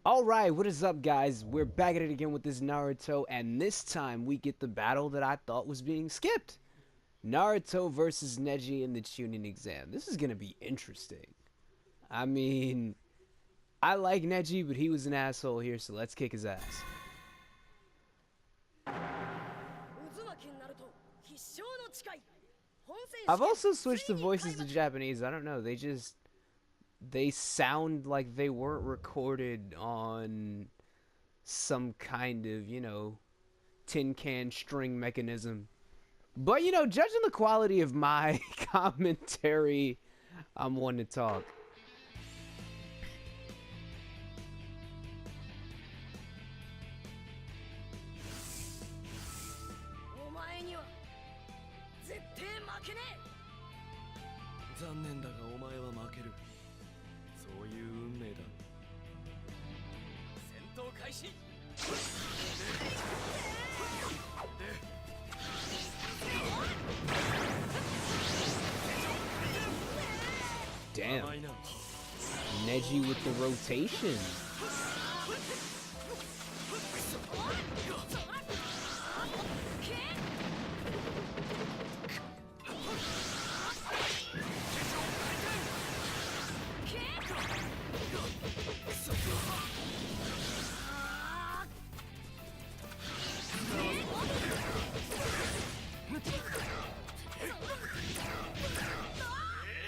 Alright, what is up guys? We're back at it again with this Naruto, and this time we get the battle that I thought was being skipped. Naruto versus Neji in the chunin exam. This is gonna be interesting. I mean, I like Neji, but he was an asshole here, so let's kick his ass. I've also switched the voices to Japanese. I don't know, they sound like they weren't recorded on some kind of, tin can string mechanism. But, judging the quality of my commentary, I'm one to talk. Damn. Neji with the rotation.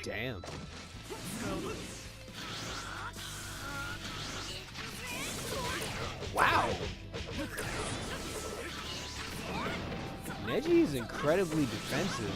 Damn. Wow. Neji is incredibly defensive.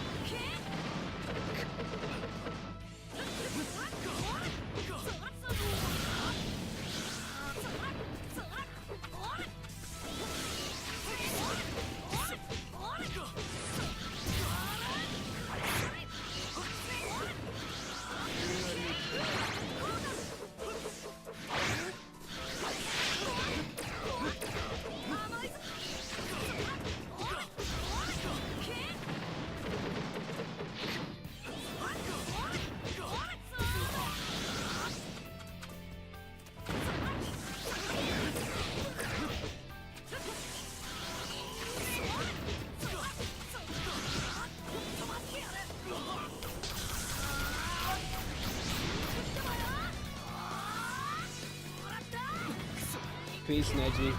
Peace, Neji.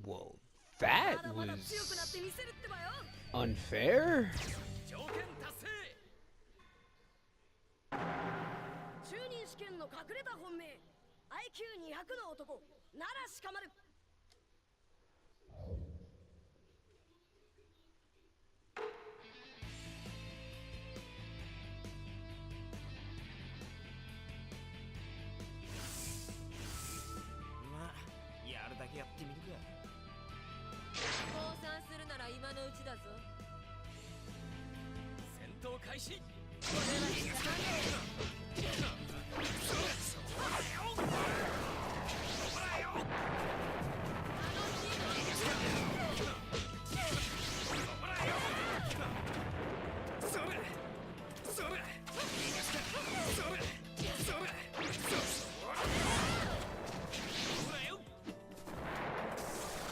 Whoa, that was unfair.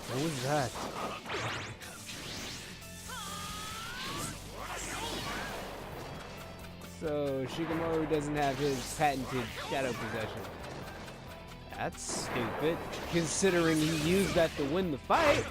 What was that? So, Shikamaru doesn't have his patented shadow possession. That's stupid, considering he used that to win the fight.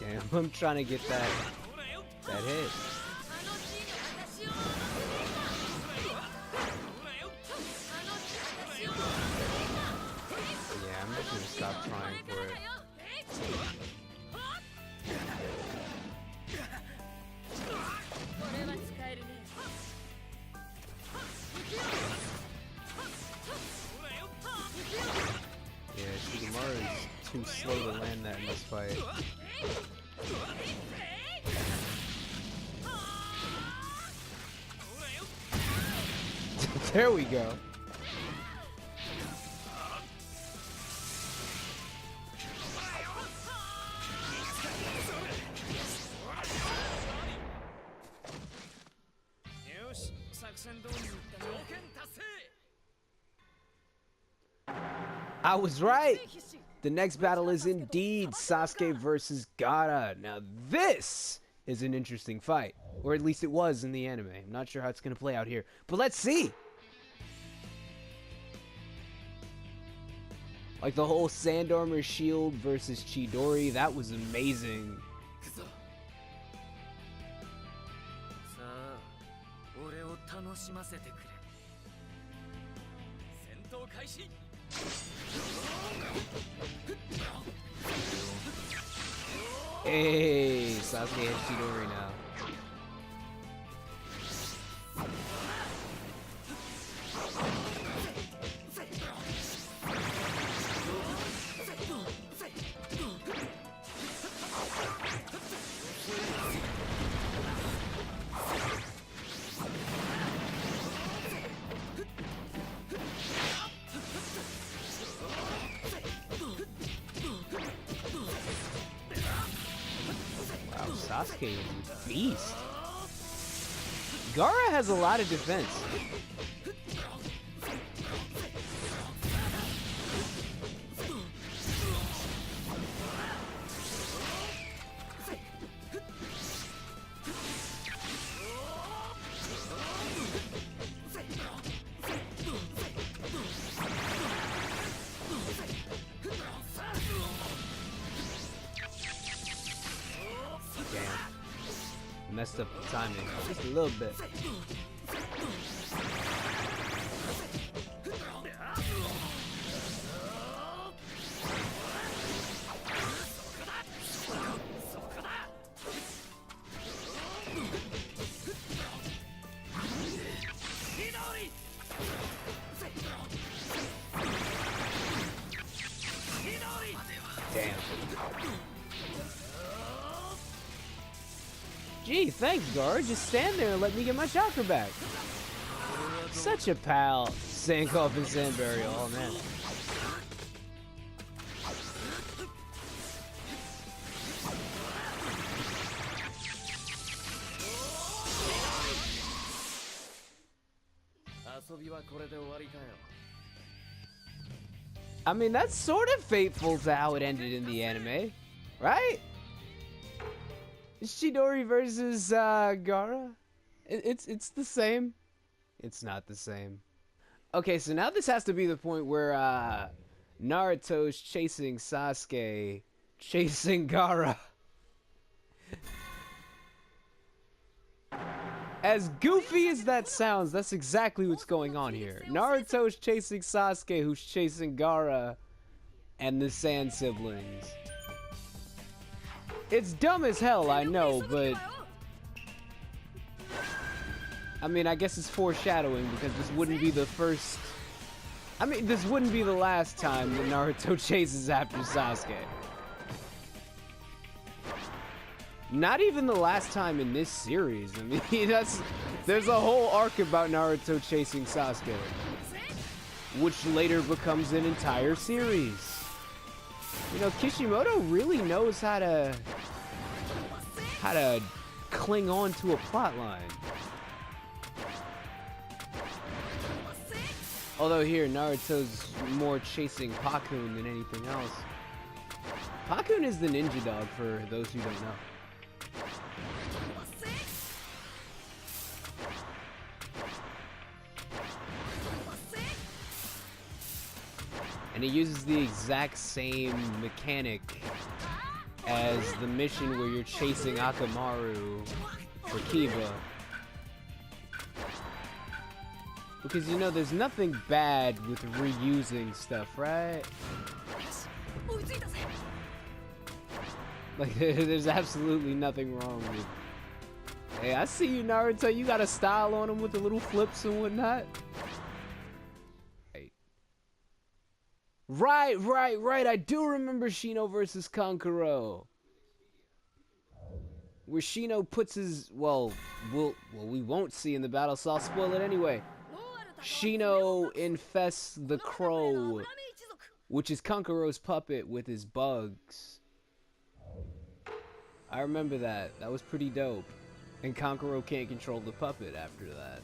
Damn, I'm trying to get that hit. Yeah, I'm just gonna stop trying for it. slow to land that in this fight. There we go. I was right! The next battle is indeed Sasuke versus Gaara. Now this is an interesting fight. Or at least it was in the anime. I'm not sure how it's going to play out here. But let's see! Like the whole Sand Armor Shield versus Chidori, that was amazing. Hey, Sasuke has Chidori now. Sasuke is a beast. Gaara has a lot of defense. Messed up the timing just a little bit. Damn. Gee, thanks, Gaara. Just stand there and let me get my chakra back. Such a pal. Sankoff and Sand Burial. Oh, man. I mean, that's sort of faithful to how it ended in the anime, right? Chidori versus Gaara. It's the same. It's not the same. Okay, so now this has to be the point where Naruto's chasing Sasuke, chasing Gaara. As goofy as that sounds, that's exactly what's going on here. Naruto's chasing Sasuke, who's chasing Gaara and the Sand siblings. It's dumb as hell, I know, but I mean, I guess it's foreshadowing because this wouldn't be the first. I mean, this wouldn't be the last time that Naruto chases after Sasuke. Not even the last time in this series. I mean, there's a whole arc about Naruto chasing Sasuke, which later becomes an entire series. You know, Kishimoto really knows how to cling on to a plot line. Although here, Naruto's more chasing Pakun than anything else. Pakun is the ninja dog, for those who don't know. And he uses the exact same mechanic as the mission where you're chasing Akamaru for Kiba. Because, you know, there's nothing bad with reusing stuff, right? Like, there's absolutely nothing wrong with... Hey, I see you, Naruto. You got a style on him with the little flips and whatnot. Right. I do remember Shino versus Kankuro. Where Shino puts his... Well, we won't see in the battle, so I'll spoil it anyway. Shino infests the crow, which is Kankuro's puppet, with his bugs. I remember that. That was pretty dope. And Kankuro can't control the puppet after that.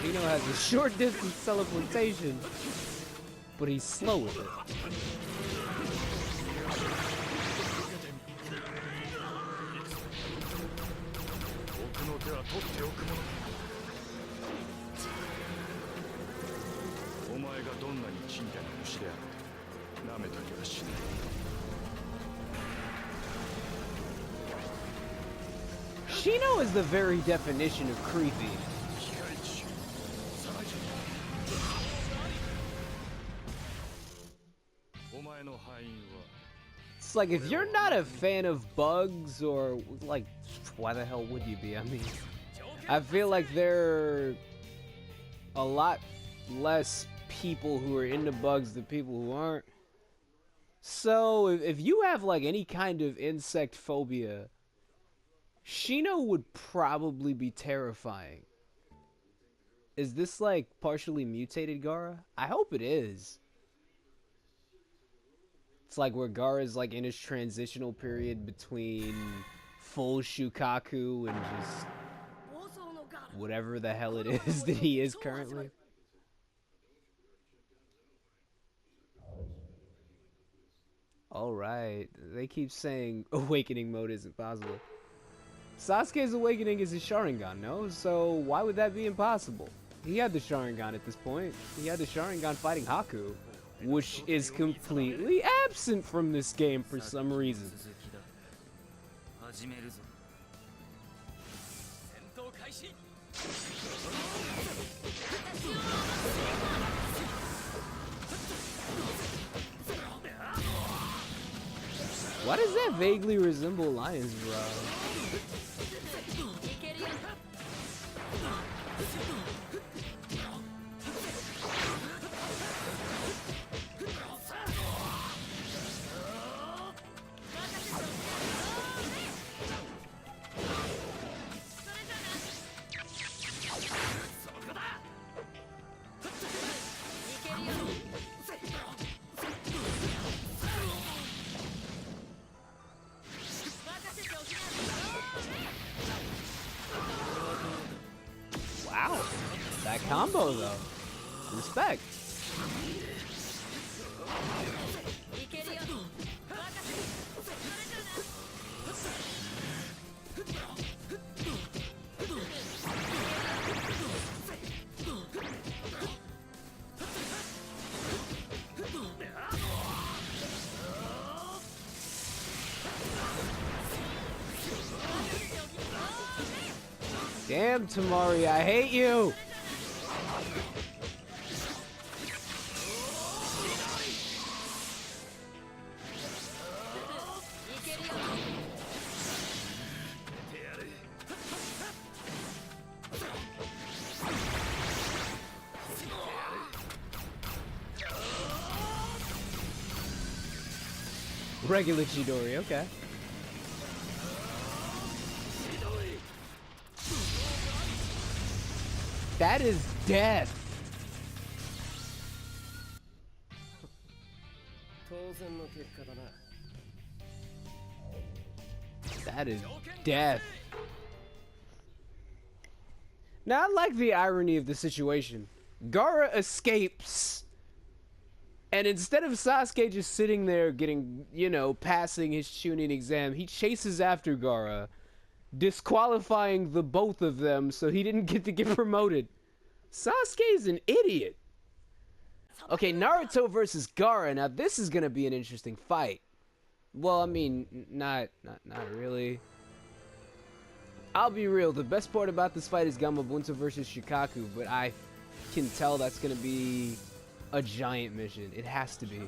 Shino has a short distance teleportation, but he's slow with it. Shino is the very definition of creepy. It's like, if you're not a fan of bugs, or like, why the hell would you be? I mean, I feel like there are a lot less people who are into bugs than people who aren't. So if you have like any kind of insect phobia, Shino would probably be terrifying. Is this like partially mutated Gaara? I hope it is. It's like where Gaara's like in his transitional period between full Shukaku and just whatever the hell it is that he is currently. Alright, they keep saying awakening mode isn't possible. Sasuke's awakening is his Sharingan, no? So why would that be impossible? He had the Sharingan at this point. He had the Sharingan fighting Haku, which is completely absent from this game for some reason. Why does that vaguely resemble Lion's Roar? Wow, that combo though. Respect. Damn, Tamari, I hate you! Regular Chidori, okay. That is death. That is death. Now, I like the irony of the situation. Gaara escapes, and instead of Sasuke just sitting there getting, you know, passing his chunin exam, he chases after Gaara, disqualifying the both of them so he didn't get to get promoted. Sasuke's an idiot. Okay, Naruto versus Gaara. Now, this is gonna be an interesting fight. Well, I mean, not really. I'll be real, the best part about this fight is Gamabunta versus Shikaku, but I can tell that's gonna be a giant mission. It has to be.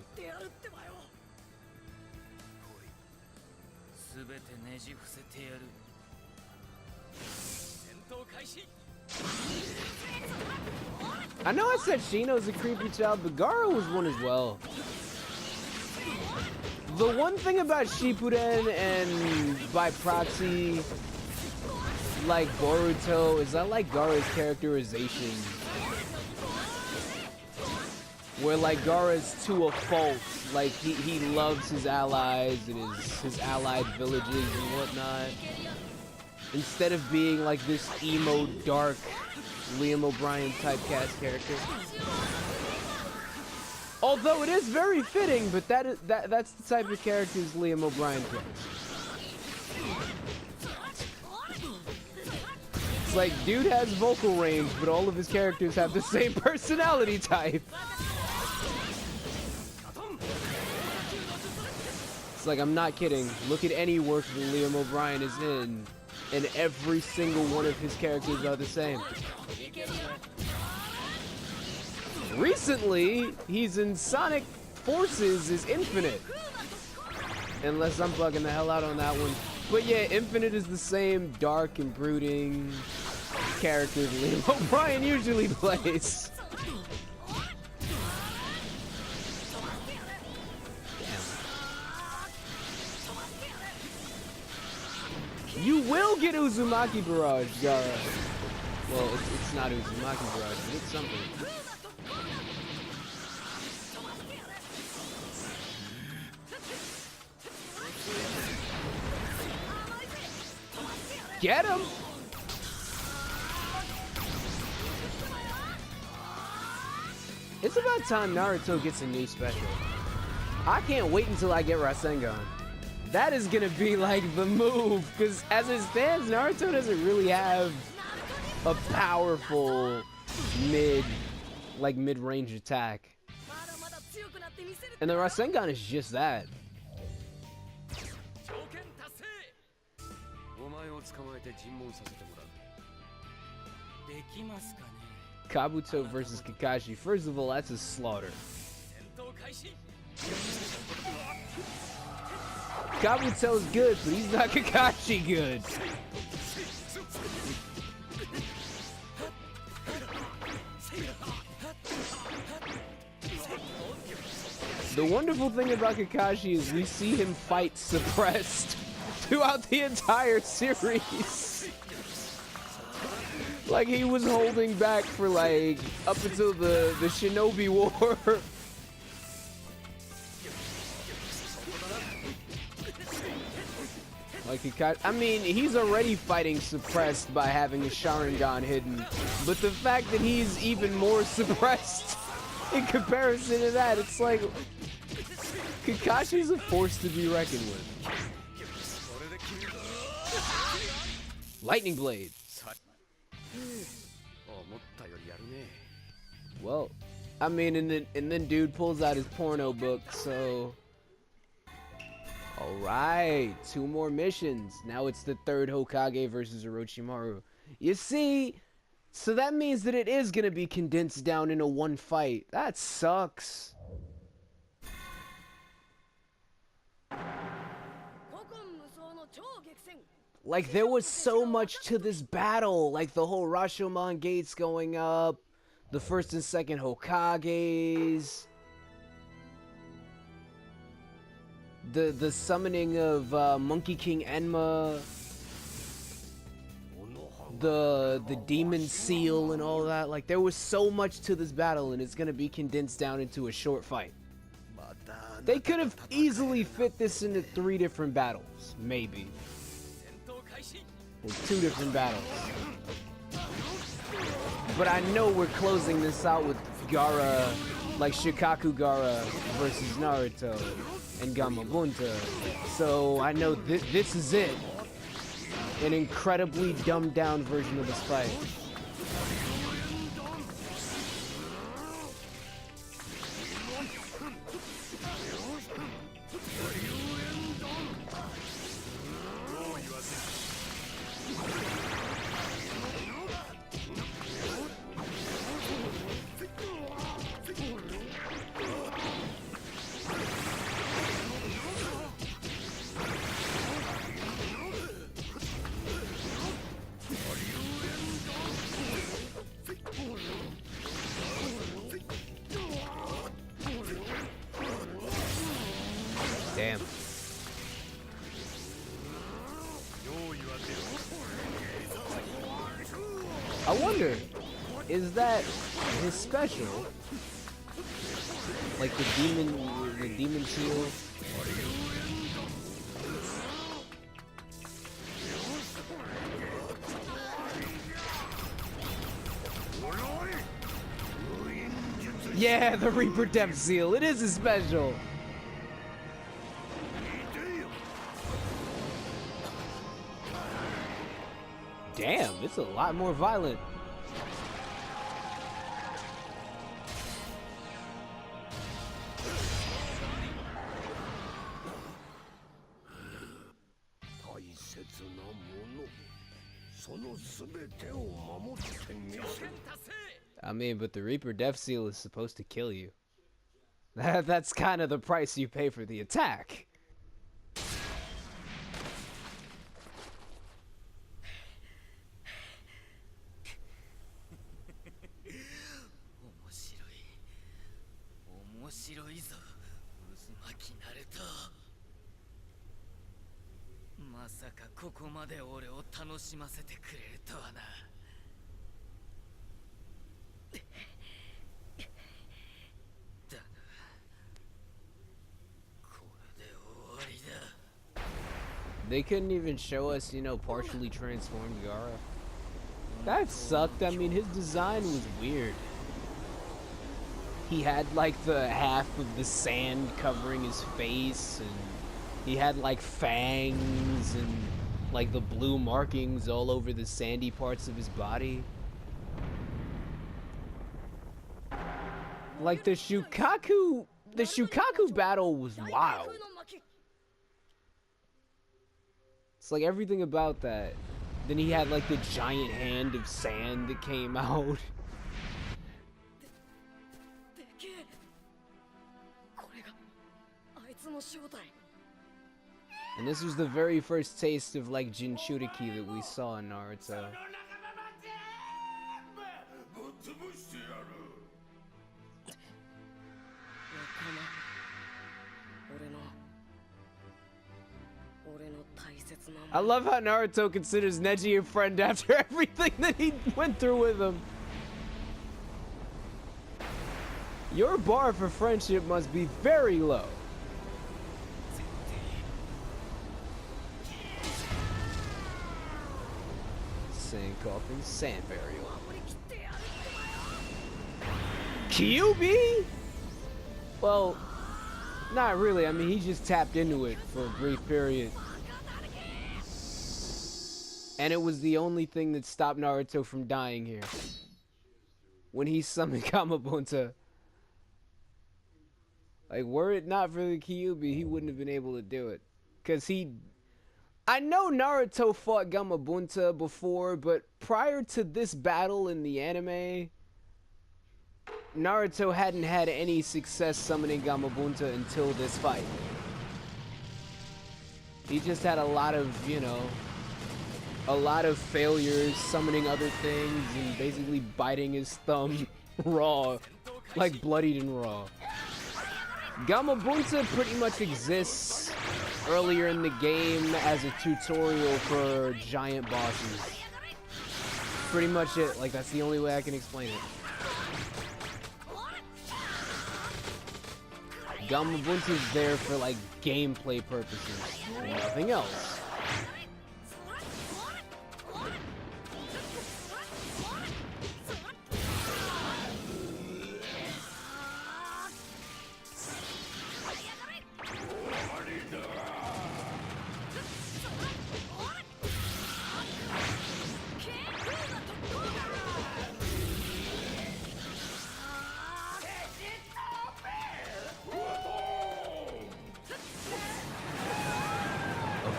I know I said Shino's a creepy child, but Gaara was one as well. The one thing about Shippuden and by proxy, like Boruto, is I like Gaara's characterization. Where like Gaara's to a fault. Like he loves his allies and his allied villages and whatnot. Instead of being like this emo, dark Liam O'Brien typecast character. Although it is very fitting, but that's the type of characters Liam O'Brien plays. It's like, dude has vocal range, but all of his characters have the same personality type. It's like, I'm not kidding. Look at any work that Liam O'Brien is in, and every single one of his characters are the same. Recently, he's in Sonic Forces is Infinite. Unless I'm bugging the hell out on that one. But yeah, Infinite is the same dark and brooding character that Liam O'Brien usually plays. Damn. You will get Uzumaki Barrage, Gaara. Well, it's not Uzumaki Barrage, but it's something. Get him! It's about time Naruto gets a new special. I can't wait until I get Rasengan. That is gonna be like the move, because as it stands, Naruto doesn't really have a powerful mid-range attack. And the Rasengan is just that. Kabuto versus Kakashi. First of all, that's a slaughter. Kabuto's good, but he's not Kakashi good. The wonderful thing about Kakashi is we see him fight suppressed throughout the entire series. Like he was holding back for like up until the Shinobi War. Like Kakashi, I mean, he's already fighting suppressed by having his Sharingan hidden, but the fact that he's even more suppressed in comparison to that, it's like Kakashi's a force to be reckoned with. Lightning Blade. Well, I mean, and then dude pulls out his porno book, so... Alright, 2 more missions. Now it's the 3rd Hokage versus Orochimaru. You see, so that means that it is gonna be condensed down into one fight. That sucks. Like, there was so much to this battle. Like, the whole Rashomon gates going up. The 1st and 2nd Hokages. the summoning of Monkey King Enma, the demon seal and all that. Like, there was so much to this battle, and it's gonna be condensed down into a short fight. They could have easily fit this into 3 different battles, maybe. Or 2 different battles. But I know we're closing this out with Gaara, like Shikaku Gaara versus Naruto and Gamabunta. So I know this is it. An incredibly dumbed down version of this fight. Damn. I wonder, is that his special? Like the demon shield? Yeah, the Reaper Depth Seal. It is his special. Damn, it's a lot more violent. I mean, but the Reaper Death Seal is supposed to kill you. That's kind of the price you pay for the attack. They couldn't even show us, you know, partially transformed Gaara. That sucked. I mean, his design was weird. He had like the half of the sand covering his face, and he had like fangs and like the blue markings all over the sandy parts of his body. Like the Shukaku battle was wild. It's like everything about that. Then he had like the giant hand of sand that came out. And this was the very first taste of like Jinchuriki that we saw in Naruto. I love how Naruto considers Neji a friend after everything that he went through with him. Your bar for friendship must be very low. Sand coffin, sand burial. Kyuubi? Well, not really. I mean, he just tapped into it for a brief period. And it was the only thing that stopped Naruto from dying here. When he summoned Gamabunta. Like, were it not for the Kyuubi, he wouldn't have been able to do it. Because I know Naruto fought Gamabunta before, but prior to this battle in the anime, Naruto hadn't had any success summoning Gamabunta until this fight. He just had a lot of, you know, a lot of failures summoning other things and basically biting his thumb raw, like bloodied and raw. Gamabunta pretty much exists earlier in the game as a tutorial for giant bosses. Pretty much it. Like, that's the only way I can explain it. Gamabuntu's there for, like, gameplay purposes. Nothing else.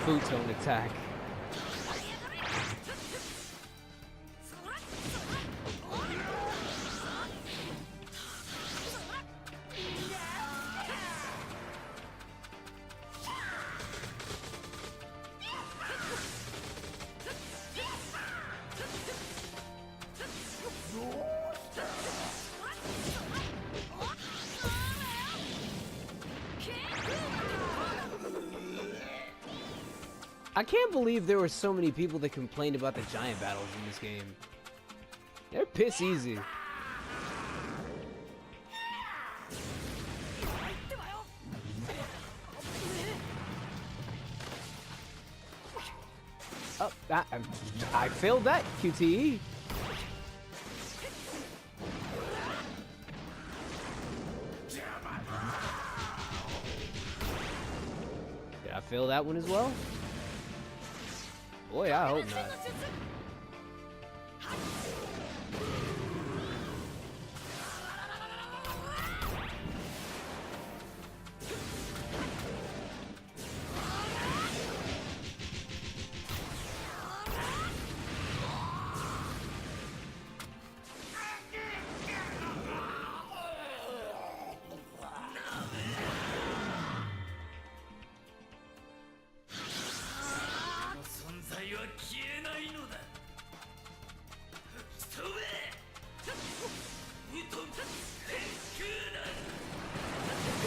Futon attack. I can't believe there were so many people that complained about the giant battles in this game. They're piss easy. Oh, I failed that, QTE. Did I fail that one as well? Boy, I hope not.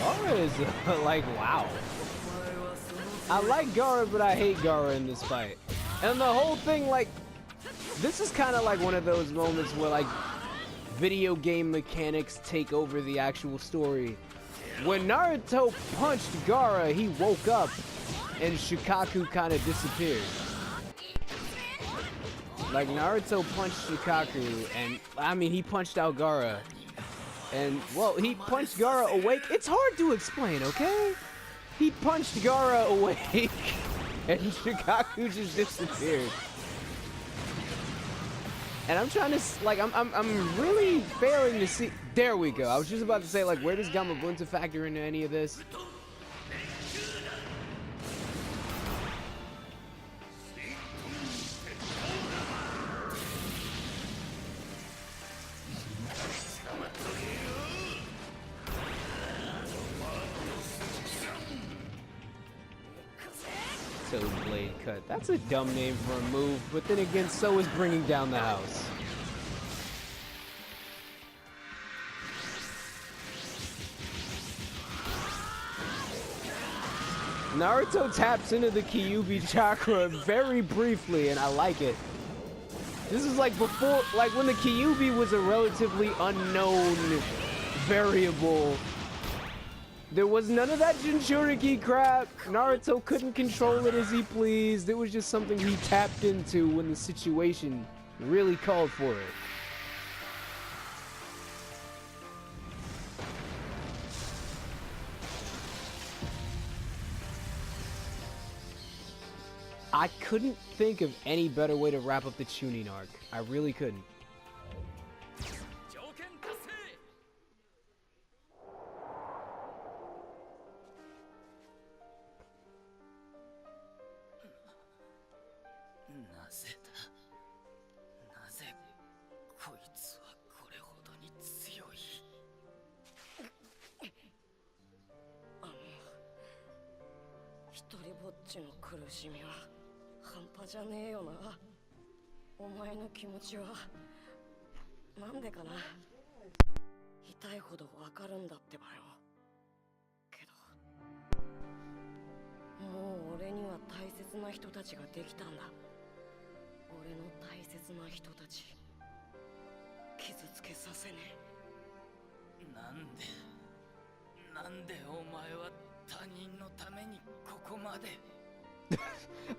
Gara is like, wow. I like Gara, but I hate Gara in this fight. And the whole thing, like, this is kind of like one of those moments where, like, video game mechanics take over the actual story. When Naruto punched Gara, he woke up and Shukaku kind of disappeared. Like, Naruto punched Shukaku, and, I mean, he punched out Gara. And, well, he punched Gara awake. It's hard to explain, okay? He punched Gara awake, and Shukaku just disappeared. And I'm trying to, like, I'm really failing to see. There we go. I was just about to say, like, where does Gamabuntu factor into any of this? Toad Blade Cut. That's a dumb name for a move, but then again, so is bringing down the house. Naruto taps into the Kyuubi chakra very briefly, and I like it. This is like before, like when the Kyuubi was a relatively unknown variable. There was none of that Jinchuriki crap. Naruto couldn't control it as he pleased. It was just something he tapped into when the situation really called for it. I couldn't think of any better way to wrap up the Chunin arc. I really couldn't. な人たちができたんだ。俺の大切な人たち傷つけさせねえ。なんでお前は他人のためにここまで。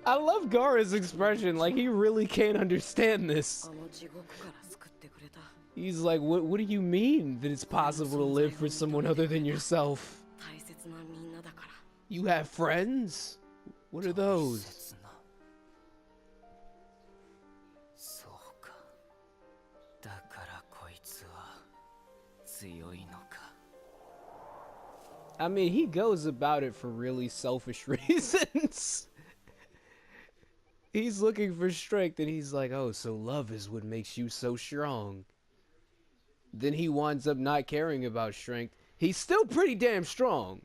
I love Gaara's expression, like he really can't understand this. あの地獄から救ってくれた。 He's like, what do you mean that it's possible to live for someone other than yourself? 大切なみんなだから。 You have friends? What are those? そうか。だからこいつは強いのか。 I mean, he goes about it for really selfish reasons. He's looking for strength and he's like, oh, so love is what makes you so strong. Then he winds up not caring about strength. He's still pretty damn strong.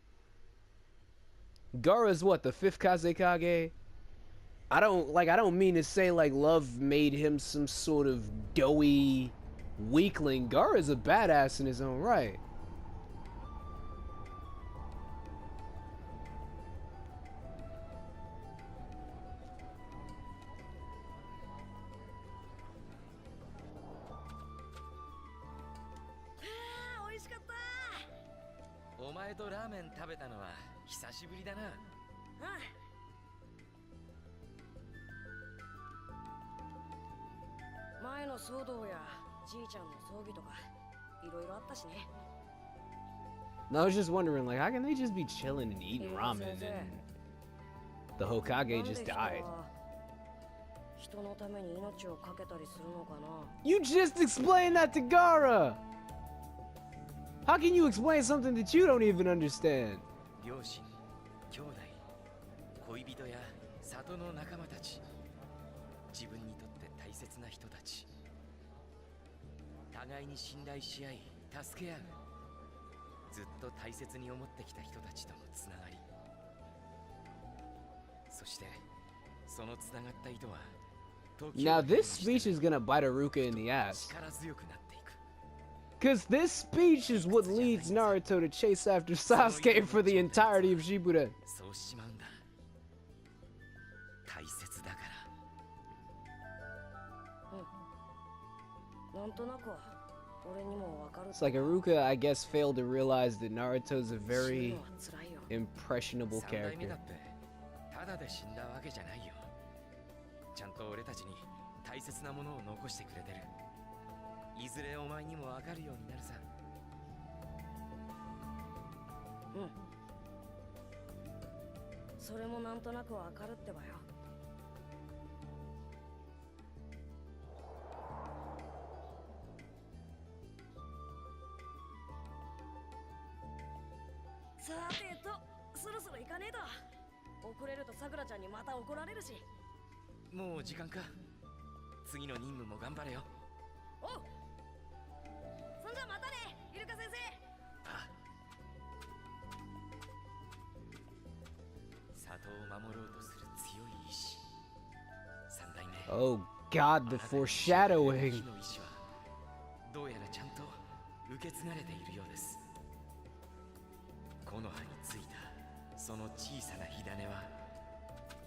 Gaara's what, the 5th Kazekage? I don't mean to say like love made him some sort of doughy weakling. Gaara's a badass in his own right. Ah, 美味しかった。お前とラーメン食べたのは久しぶりだな。前の騒動やじいちゃんの葬儀とかいろいろあったしね。 No, I was just wondering, like, how can they just be chilling and eating ramen and the Hokage just died? 人のために命をかけたりするのかな。 You just explained that to Gaara! How can you explain something that you don't even understand? 両親、兄弟、恋人や里の仲間たち、自分にとって大切な人たち、互いに信頼し合い、助け合う。ずっと大切に思ってきた人たちとのつながり。そして、そのつながった糸は、Now this speech is gonna bite Iruka in the ass. 力強くなっていく。 Cause this speech is what leads Naruto to chase after Sasuke for the entirety of Shippuden. そうしまうんだ。大切だから。なんとなくは俺にもわかる。 It's like Iruka, I guess, failed to realize that Naruto's a very impressionable 三代目 character. だってただで死んだわけじゃないよ。ちゃんと俺たちに大切なものを残してくれてる。いずれお前にもわかるようになるさ。それもなんとなくわかるってばよ。さてと、そろそろ行かねえと。遅れるとさくらちゃんにまた怒られるし。もう時間か。次の任務も頑張れよ。おう。そんじゃまたね、イルカ先生。ああ。里を守ろうとする強い意志。三代目。 Oh god, the foreshadowing. 火の意志はどうやらちゃんと受け継がれているようです。木の葉についたその小さな火種は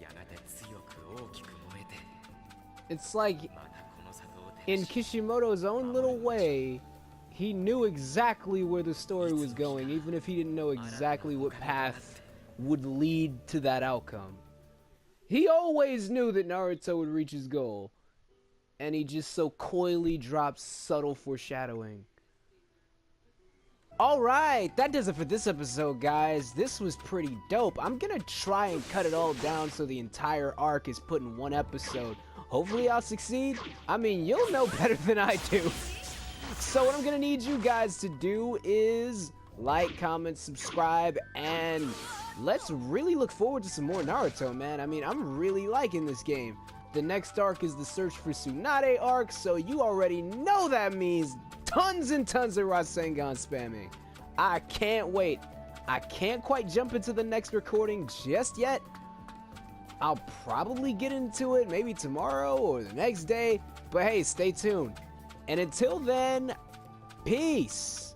やがて強く大きく燃えて。 It's like in Kishimoto's own little way, he knew exactly where the story was going, even if he didn't know exactly what path would lead to that outcome. He always knew that Naruto would reach his goal, and he just so coyly drops subtle foreshadowing. Alright, that does it for this episode, guys. This was pretty dope. I'm gonna try and cut it all down so the entire arc is put in one episode. Hopefully I'll succeed. I mean, you'll know better than I do. So what I'm gonna need you guys to do is like, comment, subscribe, and let's really look forward to some more Naruto, man. I mean, I'm really liking this game. The next arc is the Search for Tsunade arc, so you already know that means tons and tons of Rasengan spamming. I can't wait. I can't quite jump into the next recording just yet. I'll probably get into it maybe tomorrow or the next day, but hey, stay tuned. And until then, peace.